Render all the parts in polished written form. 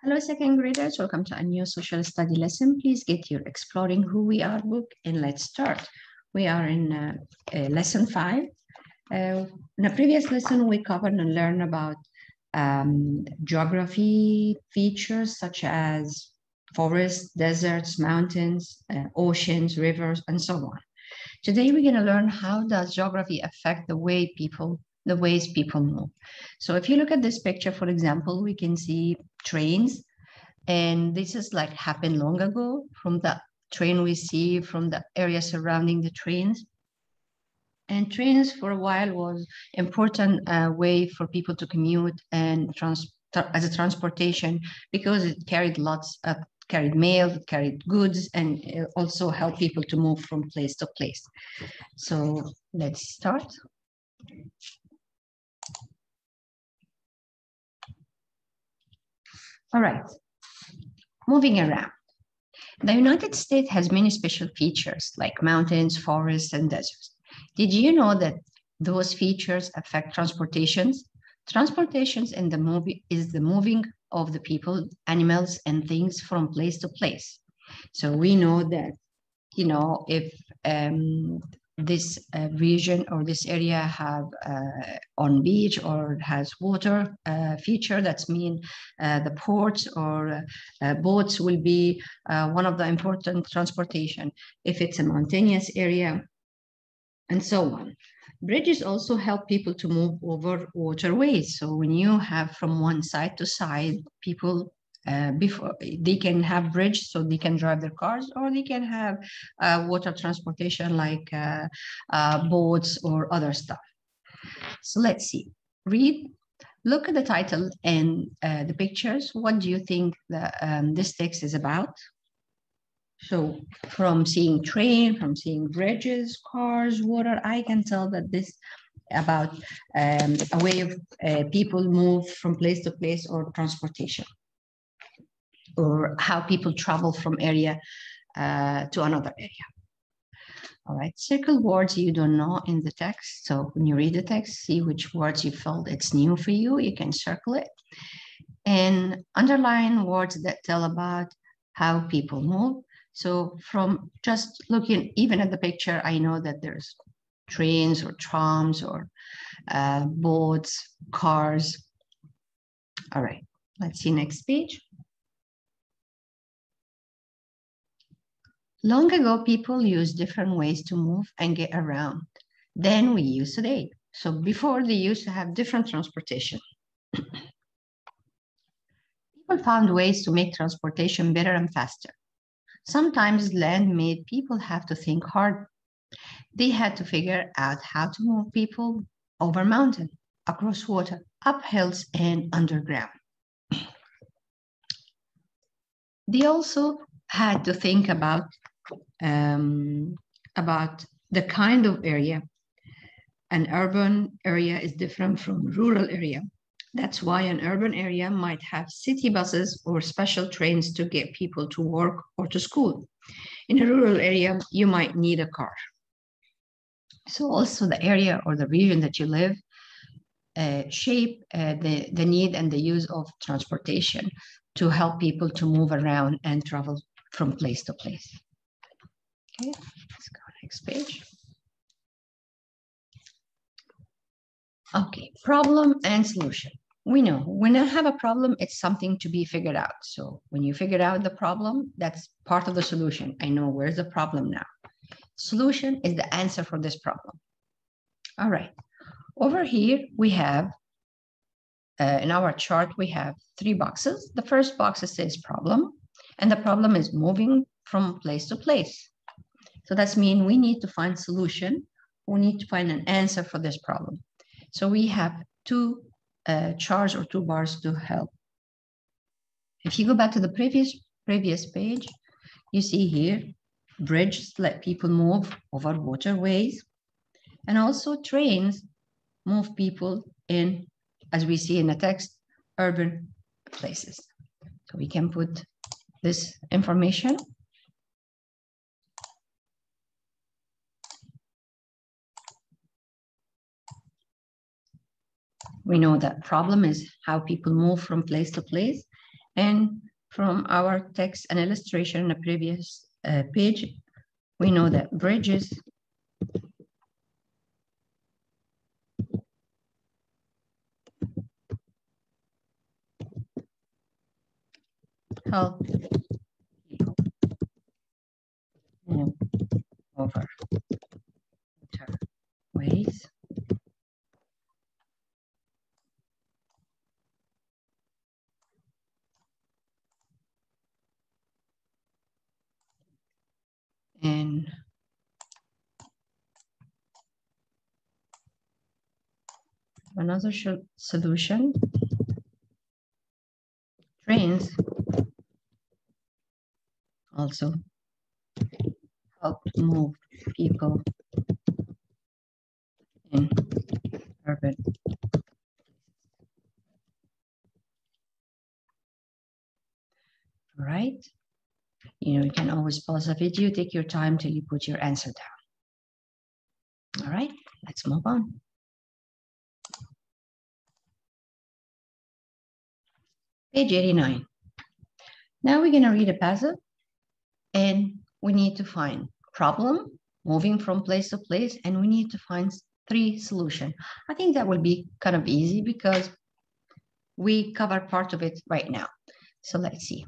Hello, second graders. Welcome to a new social study lesson. Please get your Exploring Who We Are book and let's start. We are in lesson 5. In a previous lesson, we covered and learned about geography features such as forests, deserts, mountains, oceans, rivers, and so on. Today, we're going to learn how does geography affect the ways people move. So if you look at this picture, for example, we can see trains, and this is like happened long ago from the train we see from the area surrounding the trains. And trains for a while was important way for people to commute and as a transportation because it carried carried mail, it carried goods, and it also helped people to move from place to place. So let's start. All right, moving around. The United States has many special features like mountains, forests, and deserts. Did you know that those features affect transportations? Transportations in the movie is the moving of the people, animals, and things from place to place. So we know that, if this region or this area have on beach or has water feature, that's mean the ports or boats will be one of the important transportation if it's a mountainous area, and so on. Bridges also help people to move over waterways. So when you have from one side to side, people before they can have bridge, so they can drive their cars, or they can have water transportation like boats or other stuff. So let's see. Look at the title and the pictures. What do you think this text is about? So from seeing train, from seeing bridges, cars, water, I can tell that this about a way of people move from place to place or transportation, or how people travel from area to another area. All right, circle words you don't know in the text. So when you read the text, see which words you felt it's new for you. You can circle it. And underline words that tell about how people move. So from just looking even at the picture, I know that there's trains or trams or boats, cars. All right, let's see next page. Long ago, people used different ways to move and get around than we use today. So before, they used to have different transportation. People found ways to make transportation better and faster. Sometimes land made people have to think hard. They had to figure out how to move people over mountains, across water, up hills, and underground. They also had to think about the kind of area. An urban area is different from rural area. That's why an urban area might have city buses or special trains to get people to work or to school. In a rural area, you might need a car. So also the area or the region that you live shape the need and the use of transportation to help people to move around and travel from place to place. Okay, let's go next page. Okay, problem and solution. We know when I have a problem, it's something to be figured out. So when you figure out the problem, that's part of the solution. I know where's the problem now. Solution is the answer for this problem. All right, over here we have, in our chart, we have 3 boxes. The first box says problem, and the problem is moving from place to place. So that's mean we need to find solution. We need to find an answer for this problem. So we have 2 charts or 2 bars to help. If you go back to the previous page, you see here, bridges let people move over waterways, and also trains move people in, as we see in the text, urban places. So we can put this information. We know that problem is how people move from place to place, And from our text and illustration in the previous page, we know that bridges help people move over ways. And another solution, trains also help move people in urban. All right. You can always pause the video, take your time till you put your answer down. All right, let's move on. Page 89. Now we're going to read a puzzle and we need to find problem, moving from place to place, and we need to find 3 solutions. I think that will be kind of easy because we cover part of it right now. So let's see.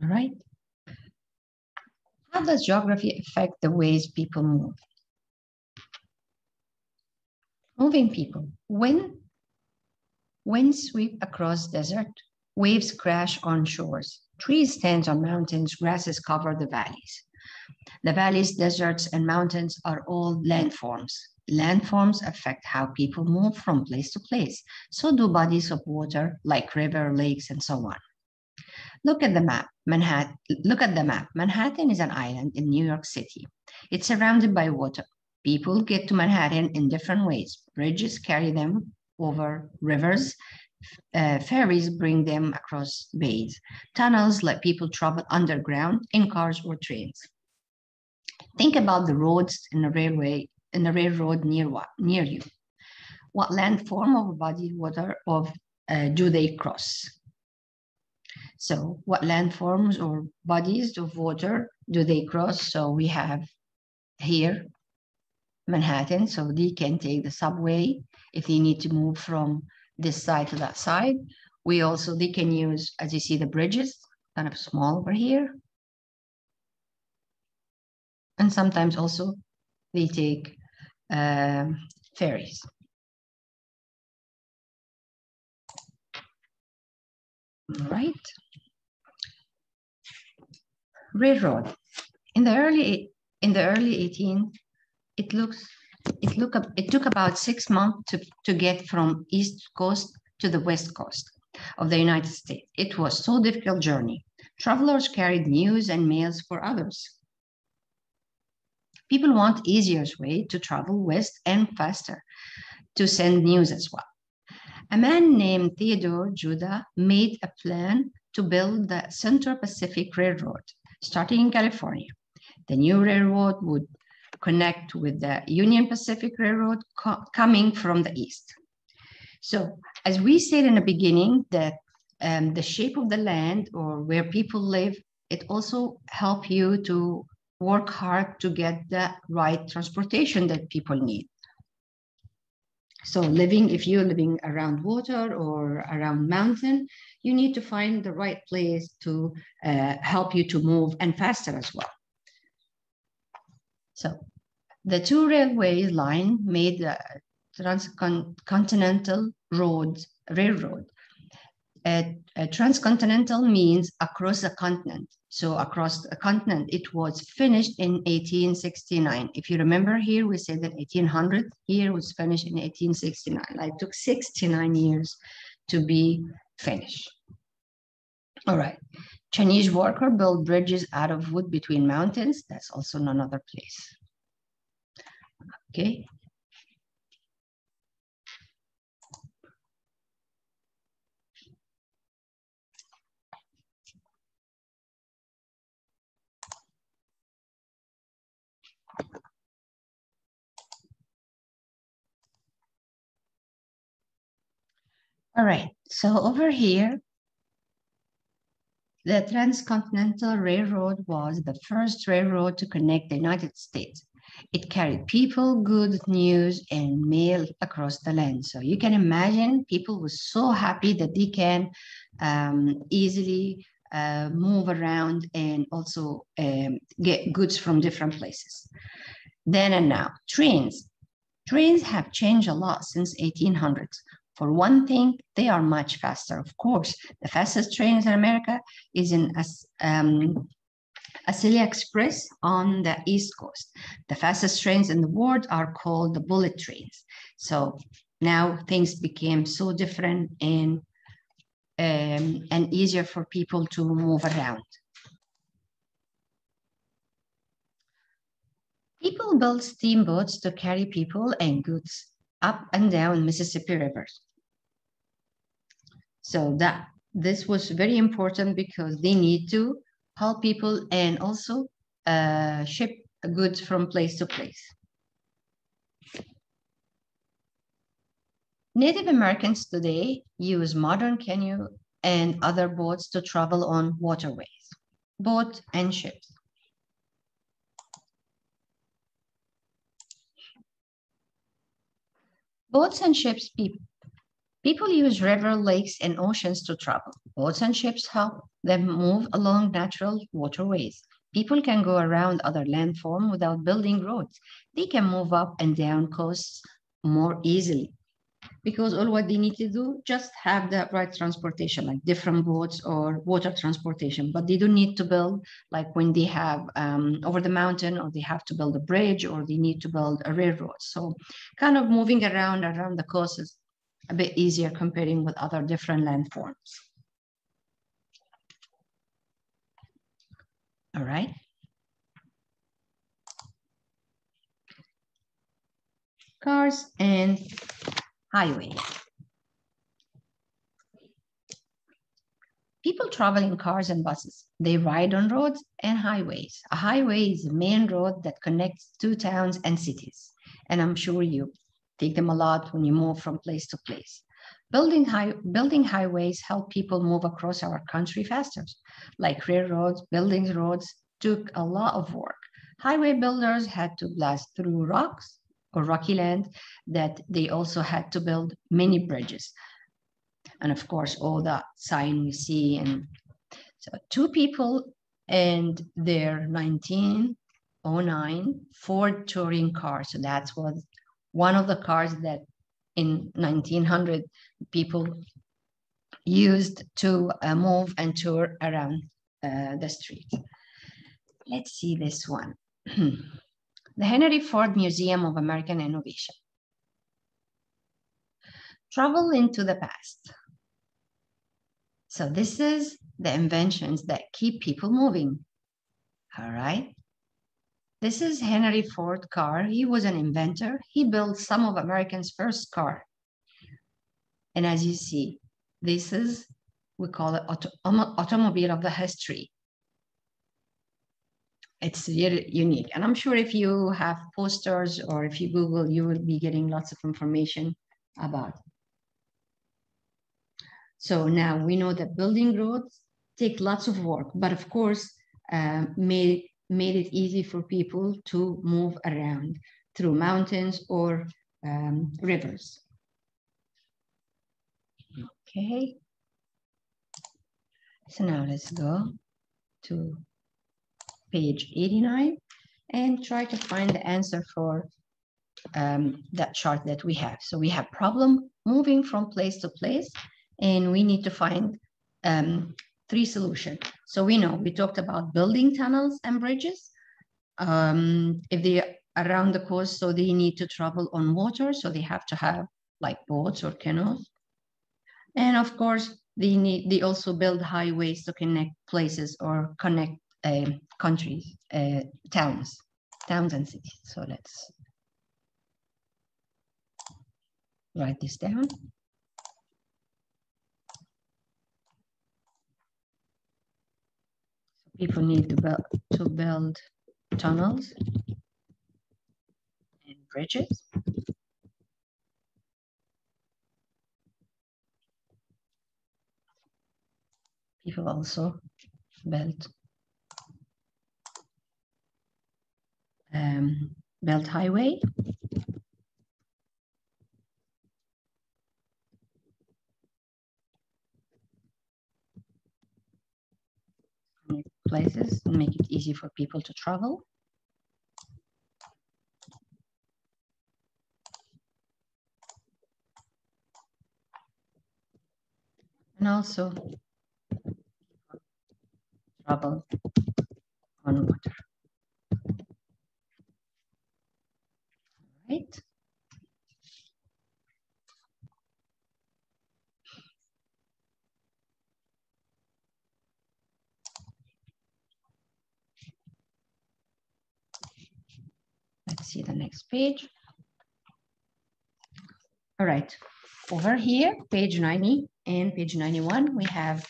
All right. How does geography affect the ways people move? Moving people. When winds sweep across desert, waves crash on shores, trees stand on mountains, grasses cover the valleys. The valleys, deserts, and mountains are all landforms. Landforms affect how people move from place to place. So do bodies of water like river, lakes, and so on. Look at the map. Manhattan is an island in New York City. It's surrounded by water. People get to Manhattan in different ways. Bridges carry them over rivers. Ferries bring them across bays. Tunnels let people travel underground in cars or trains. Think about the roads in the railroad near you. What landform of a body of water do they cross? So what landforms or bodies of water do they cross? So we have here Manhattan, so they can take the subway if they need to move from this side to that side. They can use, as you see, the bridges, kind of small over here. And sometimes also they take ferries. All right. Railroad. In the early 18th, it took about 6 months to get from East Coast to the West Coast of the United States. It was so difficult journey. Travelers carried news and mails for others. People want easier way to travel west and faster to send news as well. A man named Theodore Judah made a plan to build the Central Pacific Railroad, starting in California. The new railroad would connect with the Union Pacific Railroad coming from the east. So, as we said in the beginning, that the shape of the land or where people live, it also helps you to work hard to get the right transportation that people need. So if you're living around water or around mountain, you need to find the right place to help you to move and faster as well. So the 2 railway line made the transcontinental railroad. Transcontinental means across the continent. So across the continent, it was finished in 1869. If you remember here, we said that 1800, here was finished in 1869. It took 69 years to be finished. All right. Chinese worker built bridges out of wood between mountains. That's also another place. Okay. All right, so over here, the Transcontinental Railroad was the first railroad to connect the United States. It carried people, goods, news, and mail across the land. So you can imagine people were so happy that they can easily move around and also get goods from different places. Then and now, trains. Trains have changed a lot since 1800s. For one thing, they are much faster. Of course, the fastest trains in America is in Acelia Express on the East Coast. The fastest trains in the world are called the bullet trains. So now things became so different and easier for people to move around. People built steamboats to carry people and goods up and down Mississippi rivers. So this was very important because they need to help people and also ship goods from place to place. Native Americans today use modern canoe and other boats to travel on waterways, boat and ships. Boats and ships, people use river, lakes, and oceans to travel. Boats and ships help them move along natural waterways. People can go around other landforms without building roads. They can move up and down coasts more easily because all what they need to do just have the right transportation, like different boats or water transportation, but they don't need to build like when they have over the mountain, or they have to build a bridge, or they need to build a railroad. So kind of moving around the coast is a bit easier comparing with other different landforms. All right. Cars and highways. People travel in cars and buses. They ride on roads and highways. A highway is a main road that connects two towns and cities. And I'm sure you take them a lot when you move from place to place. Building highways help people move across our country faster. Like railroads, building roads took a lot of work. Highway builders had to blast through rocks or rocky land that they also had to build many bridges. And of course, all that sign we see. And so two people and their 1909 Ford touring car. So that's what one of the cars that in 1900 people used to move and tour around the street. Let's see this one. The Henry Ford Museum of American Innovation. Travel into the past. So this is the inventions that keep people moving. All right. This is Henry Ford car. He was an inventor. He built some of America's first car. And as you see, this is, we call it automobile of the history. It's very unique. And I'm sure if you have posters or if you Google, you will be getting lots of information about it. So now we know that building roads take lots of work, but of course, made it easy for people to move around through mountains or rivers. Okay. So now let's go to page 89 and try to find the answer for that chart that we have. So we have problem moving from place to place, and we need to find 3 solutions. So we know we talked about building tunnels and bridges. If they are around the coast, so they need to travel on water, so they have to have like boats or canoes. And of course, they also build highways to connect places or connect countries, towns and cities. So let's write this down. People need to build tunnels and bridges. People also built highway. Places and make it easy for people to travel. And also travel on water. Right? Let's see the next page. All right. Over here, page 90 and page 91, we have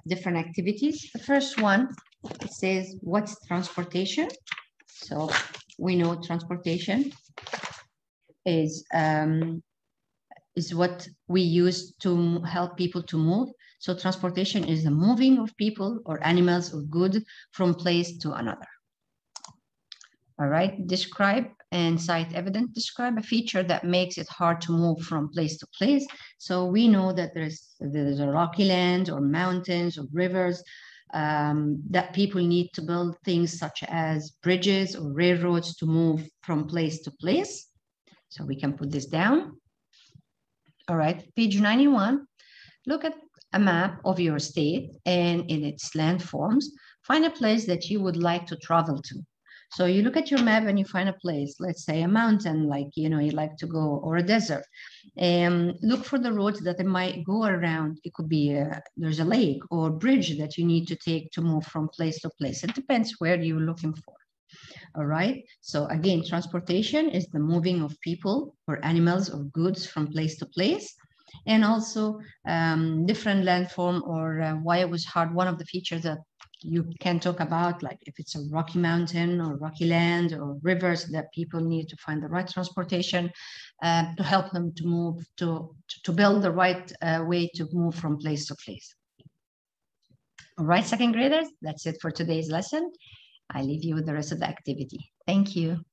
different activities. The first one, it says, what's transportation? So we know transportation is what we use to help people to move. So transportation is the moving of people or animals or goods from place to another. All right, describe and cite evidence. Describe a feature that makes it hard to move from place to place. So we know that there's a rocky land or mountains or rivers that people need to build things such as bridges or railroads to move from place to place. So we can put this down. All right, page 91. Look at a map of your state and in its landforms, find a place that you would like to travel to. So you look at your map and you find a place, let's say a mountain, like, you like to go, or a desert, and look for the roads that it might go around. It could be, there's a lake or bridge that you need to take to move from place to place. It depends where you're looking for. All right. So again, transportation is the moving of people or animals or goods from place to place. And also different landform or why it was hard. One of the features that you can talk about, like if it's a rocky mountain or rocky land or rivers, that people need to find the right transportation to help them to move, to build the right way to move from place to place. All right, second graders, that's it for today's lesson. I leave you with the rest of the activity. Thank you.